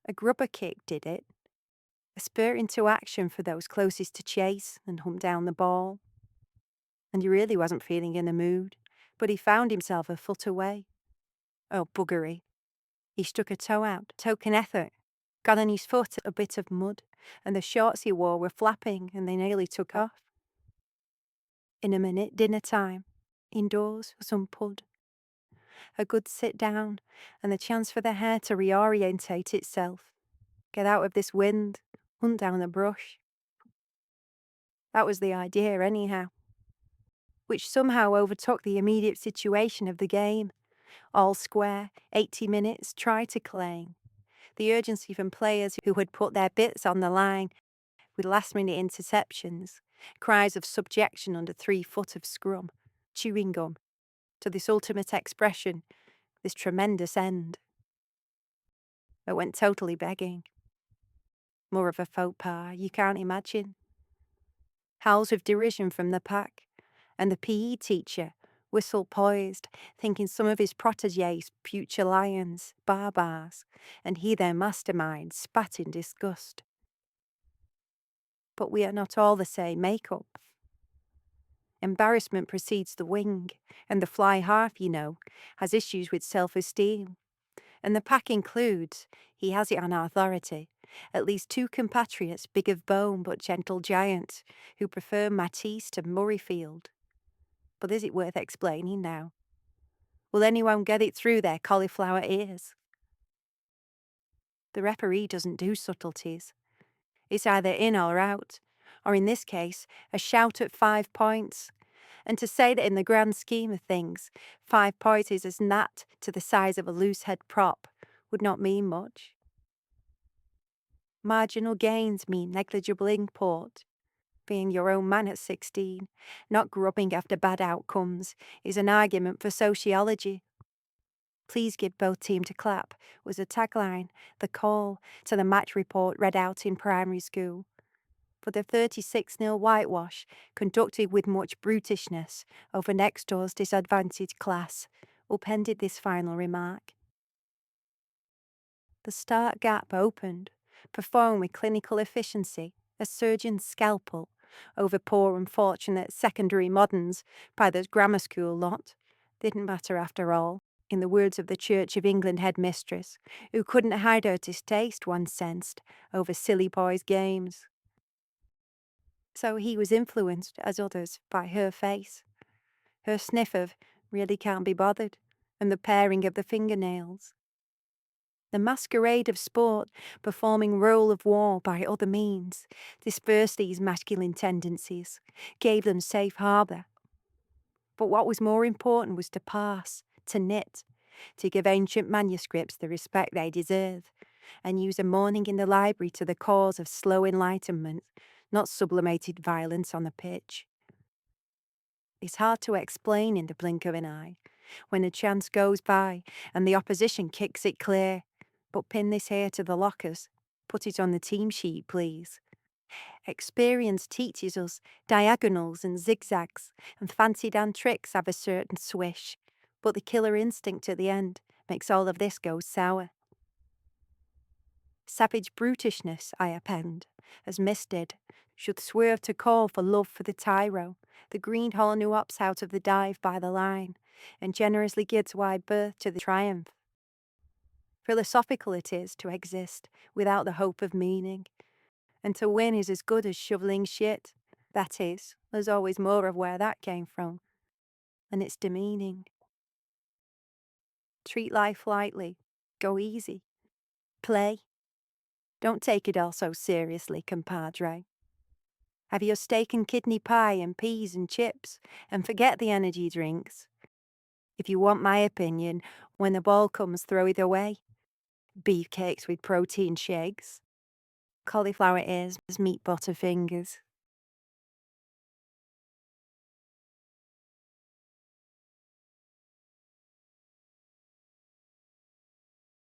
A grubber kick did it, a spur into action for those closest to chase and hunt down the ball. And he really wasn't feeling in the mood, but he found himself a foot away. Oh, buggery. He stuck a toe out, token effort, got on his foot a bit of mud, and the shorts he wore were flapping and they nearly took off. In a minute, dinner time. Indoors, some pud. A good sit down, and the chance for the hair to reorientate itself. Get out of this wind, hunt down the brush. That was the idea, anyhow. Which somehow overtook the immediate situation of the game. All square, 80 minutes, try to claim. The urgency from players who had put their bits on the line with last-minute interceptions, cries of subjection under 3 foot of scrum, chewing gum, to this ultimate expression, this tremendous end. It went totally begging. More of a faux pas you can't imagine. Howls of derision from the pack, and the PE teacher, whistle poised, thinking some of his protégés future lions, barbars, and he their mastermind spat in disgust. But we are not all the same make-up. Embarrassment precedes the wing, and the fly half, has issues with self-esteem. And the pack includes, he has it on authority, at least 2 compatriots big of bone but gentle giants, who prefer Matisse to Murrayfield. But is it worth explaining now? Will anyone get it through their cauliflower ears? The referee doesn't do subtleties. It's either in or out, or in this case, a shout at 5 points. And to say that in the grand scheme of things, 5 points is as gnat to the size of a loose head prop would not mean much. Marginal gains mean negligible import. Being your own man at 16, not grubbing after bad outcomes, is an argument for sociology. Please give both teams a clap was the tagline, the call to the match report read out in primary school. For the 36-0 whitewash, conducted with much brutishness over next door's disadvantaged class, upended this final remark. The start gap opened, performed with clinical efficiency, a surgeon's scalpel, over poor unfortunate secondary moderns by the grammar school lot. Didn't matter after all, in the words of the Church of England headmistress, who couldn't hide her distaste, one sensed, over silly boys' games. So he was influenced, as others, by her face. Her sniff of really can't be bothered, and the paring of the fingernails. The masquerade of sport, performing role of war by other means, dispersed these masculine tendencies, gave them safe harbour. But what was more important was to pass, to knit, to give ancient manuscripts the respect they deserve, and use a morning in the library to the cause of slow enlightenment, not sublimated violence on the pitch. It's hard to explain in the blink of an eye, when a chance goes by and the opposition kicks it clear. But pin this here to the lockers. Put it on the team sheet, please. Experience teaches us diagonals and zigzags, and fancy-dan tricks have a certain swish. But the killer instinct at the end makes all of this go sour. Savage brutishness, I append, as Miss did, should swerve to call for love for the tyro, the greenhorn who opts out of the dive by the line, and generously gives wide berth to the triumph. Philosophical it is to exist without the hope of meaning, and to win is as good as shoveling shit. That is, there's always more of where that came from, and it's demeaning. Treat life lightly, go easy, play. Don't take it all so seriously, compadre. Have your steak and kidney pie and peas and chips, and forget the energy drinks. If you want my opinion, when the ball comes, throw it away. Beefcakes with protein shakes. Cauliflower ears, meat butterfingers.